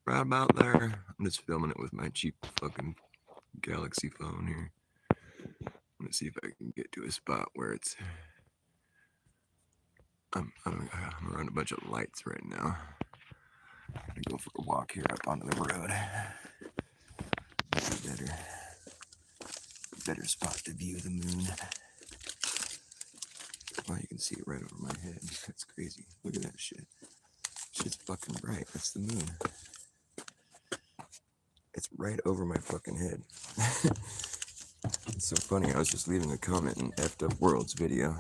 right about there. I'm just filming it with my cheap fucking Galaxy phone here. I'm gonna see if I can get to a spot where it's. I'm around a bunch of lights right now. I'm gonna go for a walk here up onto the road. Better, better spot to view the moon. Well, you can see it right over my head. That's crazy. Look at that shit. Shit's fucking bright. That's the moon. It's right over my fucking head. It's so funny. I was just leaving a comment in Effed Up World's video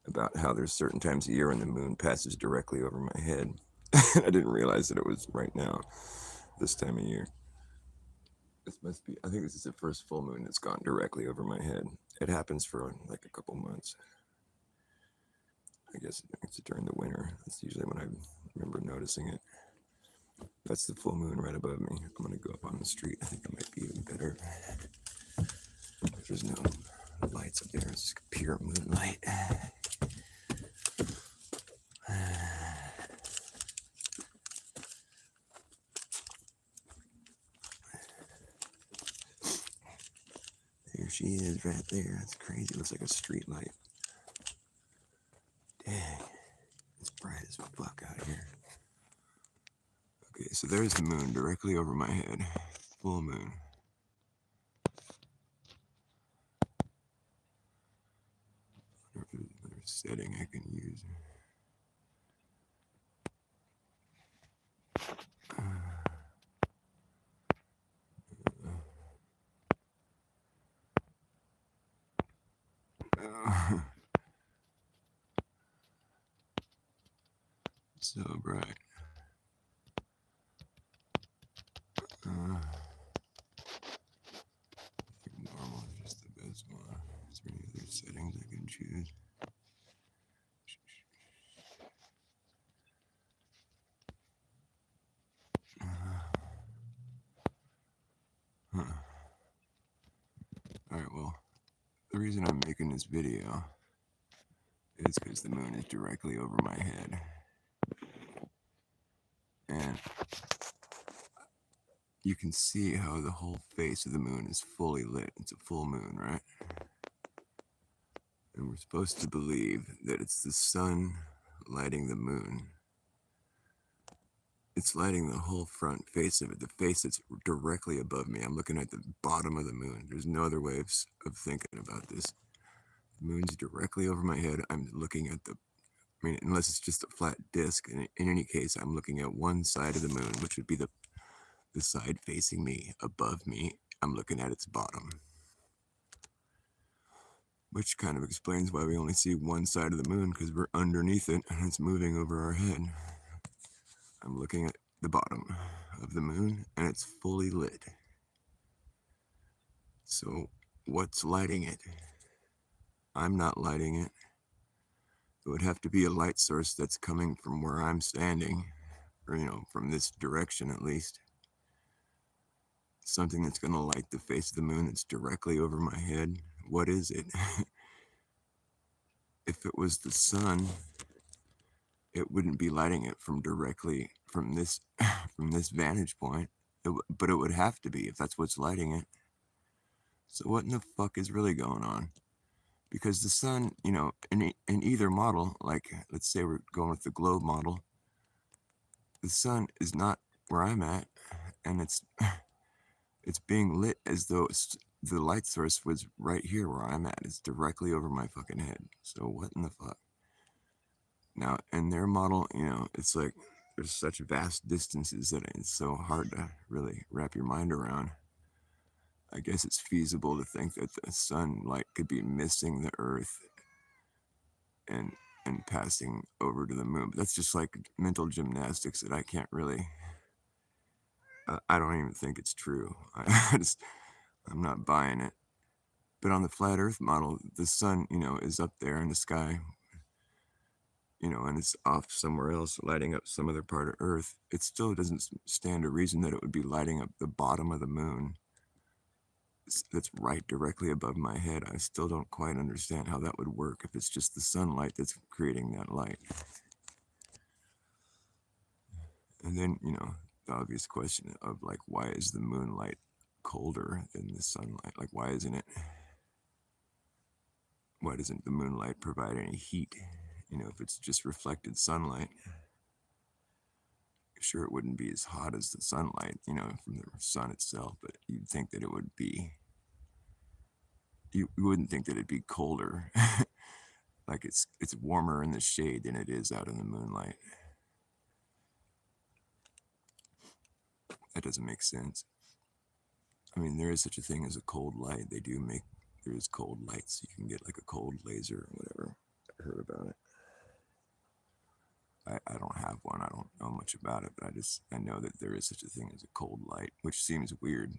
about how there's certain times a year when the moon passes directly over my head. I didn't realize that it was right now, this time of year. This must be, I think this is the first full moon that's gone directly over my head. It happens for like a couple months. I guess it's during the winter. That's usually when I remember noticing it. That's the full moon right above me. I'm gonna go up on the street. I think it might be even better. There's no lights up there. It's just pure moonlight. There she is right there. That's crazy. It looks like a street light. Dang. It's bright as fuck out here. Okay, so there's the moon directly over my head. Full moon. I wonder if there's another setting I can use. So bright. I think normal is just the best one. Is there any other settings I can choose? Huh. Alright, well, the reason I'm making this video is because the moon is directly over my head. And you can see how the whole face of the moon is fully lit. It's a full moon, right? And we're supposed to believe that it's the sun lighting the moon. It's lighting the whole front face of it, the face that's directly above me. I'm looking at the bottom of the moon. There's no other way of thinking about this. The moon's directly over my head. I'm looking at unless it's just a flat disk. In any case, I'm looking at one side of the moon, which would be the side facing me, above me. I'm looking at its bottom. Which kind of explains why we only see one side of the moon, because we're underneath it and it's moving over our head. I'm looking at the bottom of the moon and it's fully lit. So what's lighting it? I'm not lighting it. It would have to be a light source that's coming from where I'm standing, or, from this direction at least. Something that's going to light the face of the moon that's directly over my head. What is it? If it was the sun, it wouldn't be lighting it from directly from this vantage point. But it would have to be if that's what's lighting it. So what in the fuck is really going on? Because the sun, in either model, like let's say we're going with the globe model, the sun is not where I'm at, and it's being lit as though the light source was right here where I'm at. It's directly over my fucking head. So what in the fuck? Now, in their model, it's like there's such vast distances that it's so hard to really wrap your mind around. I guess it's feasible to think that the sunlight could be missing the Earth and passing over to the moon. But that's just like mental gymnastics that I can't really. I don't even think it's true. I'm not buying it. But on the flat Earth model, the sun, is up there in the sky, and it's off somewhere else, lighting up some other part of Earth. It still doesn't stand a reason that it would be lighting up the bottom of the moon. That's right directly above my head. I still don't quite understand how that would work if it's just the sunlight that's creating that light. And then, the obvious question of like, why is the moonlight colder than the sunlight? Like, why doesn't the moonlight provide any heat? If it's just reflected sunlight, sure, it wouldn't be as hot as the sunlight, from the sun itself, but you'd think that it would be, you wouldn't think that it'd be colder. Like it's warmer in the shade than it is out in the moonlight. That doesn't make sense. I mean, there is such a thing as a cold light. There is cold lights. You can get like a cold laser or whatever. I heard about it. I don't have one. I don't know much about it, but I know that there is such a thing as a cold light, which seems weird.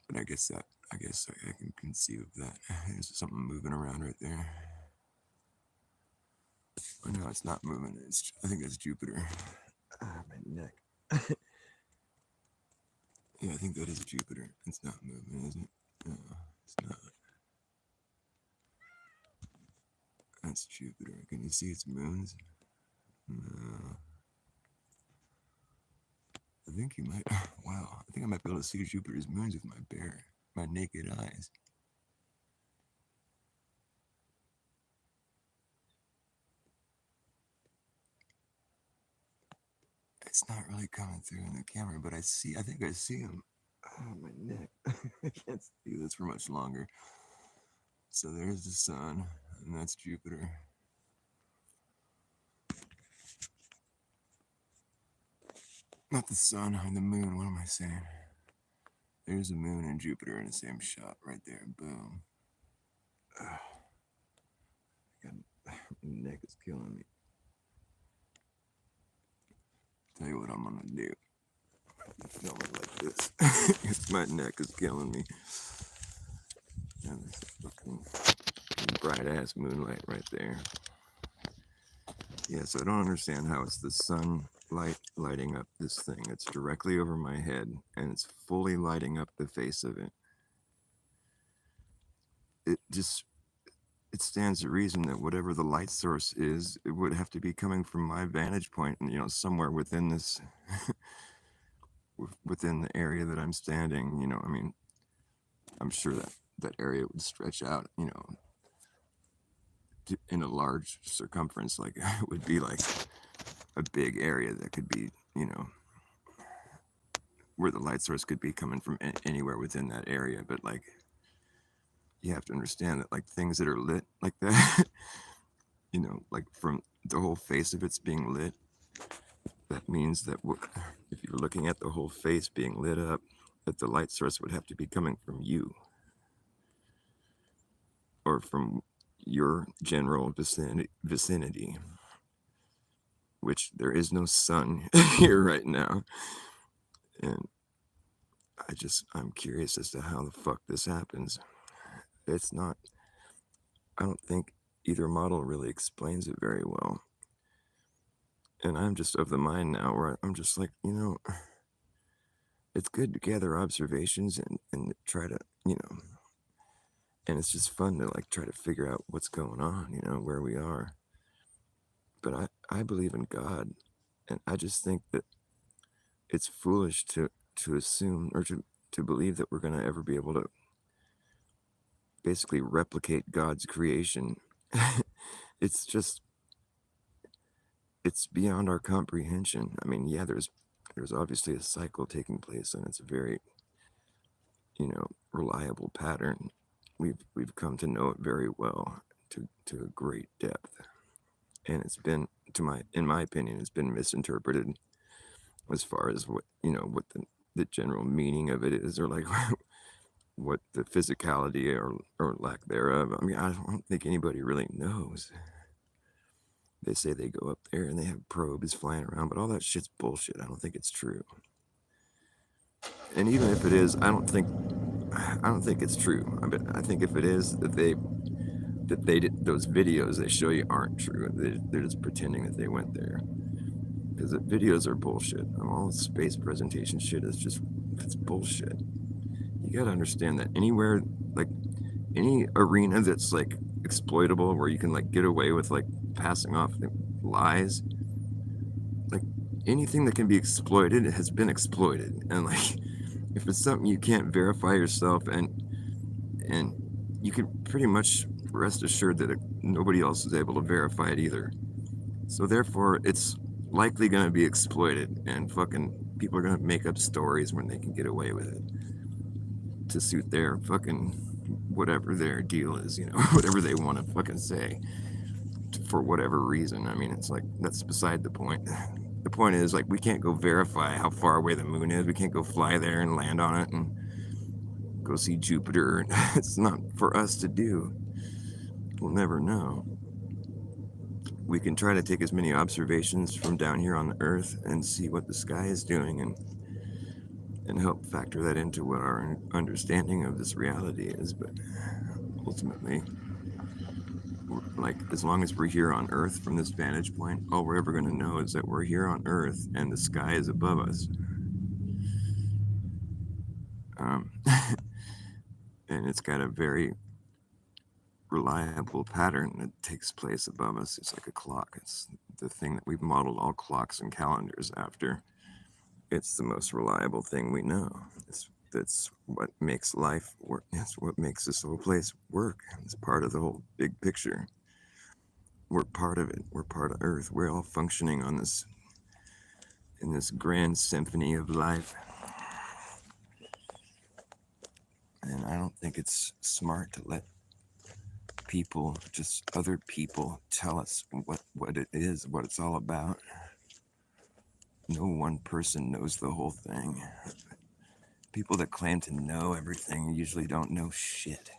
But I guess I can conceive of that. There's something moving around right there. Oh no, it's not moving. I think that's Jupiter. My neck. Yeah, I think that is Jupiter. It's not moving, is it? No, it's not. That's Jupiter. Can you see its moons? No. I think you might. Wow, I think I might be able to see Jupiter's moons with my naked eyes. It's not really coming through in the camera, but I think I see them. Oh, my neck. I can't see this for much longer. So there's the sun, and that's Jupiter. Not the sun, or the moon, what am I saying? There's the moon and Jupiter in the same shot right there, boom. My neck is killing me. Tell you what I'm gonna do. Film it like this. My neck is killing me. And this fucking bright ass moonlight right there. Yeah, so I don't understand how it's the sun lighting up this thing. It's directly over my head and it's fully lighting up the face of it. It stands to reason that whatever the light source is, it would have to be coming from my vantage point, and somewhere within this, within the area that I'm standing. I mean, I'm sure that area would stretch out, in a large circumference. Like it would be like a big area that could be, where the light source could be coming from anywhere within that area. But like, you have to understand that like things that are lit like that, like from the whole face of it's being lit, that means that if you're looking at the whole face being lit up, that the light source would have to be coming from you or from your general vicinity, which there is no sun here right now. And I'm curious as to how the fuck this happens. I don't think either model really explains it very well. And I'm just of the mind now where I'm just like, it's good to gather observations and try to, and it's just fun to like try to figure out what's going on, where we are. But I believe in God, and I just think that it's foolish to assume or to believe that we're going to ever be able to basically replicate God's creation. It's beyond our comprehension. I mean, yeah, there's obviously a cycle taking place, and it's a very, reliable pattern. We've come to know it very well to a great depth, and it's been, in my opinion, it's been misinterpreted as far as what the general meaning of it is, or like what the physicality or lack thereof. I mean, I don't think anybody really knows. They say they go up there and they have probes flying around, but all that shit's bullshit. I don't think it's true. And even if it is, I don't think it's true. I think if it is, that they did those videos they show you aren't true. They're just pretending that they went there. Because the videos are bullshit. All space presentation shit it's bullshit. You gotta understand that anywhere, like any arena that's like exploitable, where you can like get away with like passing off lies, like anything that can be exploited has been exploited. And like, if it's something you can't verify yourself, and you can pretty much rest assured that nobody else is able to verify it either. So therefore, it's likely going to be exploited, and fucking people are going to make up stories when they can get away with it to suit their fucking whatever their deal is, whatever they want to fucking say for whatever reason. I mean, it's like, that's beside the point. The point is, like, we can't go verify how far away the moon is. We can't go fly there and land on it and go see Jupiter. It's not for us to do. We'll never know. We can try to take as many observations from down here on the Earth and see what the sky is doing, and help factor that into what our understanding of this reality is. But ultimately, like, as long as we're here on Earth from this vantage point, all we're ever going to know is that we're here on Earth and the sky is above us. And it's got a very reliable pattern that takes place above us. It's like a clock. It's the thing that we've modeled all clocks and calendars after. It's the most reliable thing we know. That's what makes life work. That's what makes this whole place work. It's part of the whole big picture. We're part of it. We're part of Earth. We're all functioning on this, in this grand symphony of life. And I don't think it's smart to let people, just other people, tell us what it is, what it's all about. No one person knows the whole thing. People that claim to know everything usually don't know shit.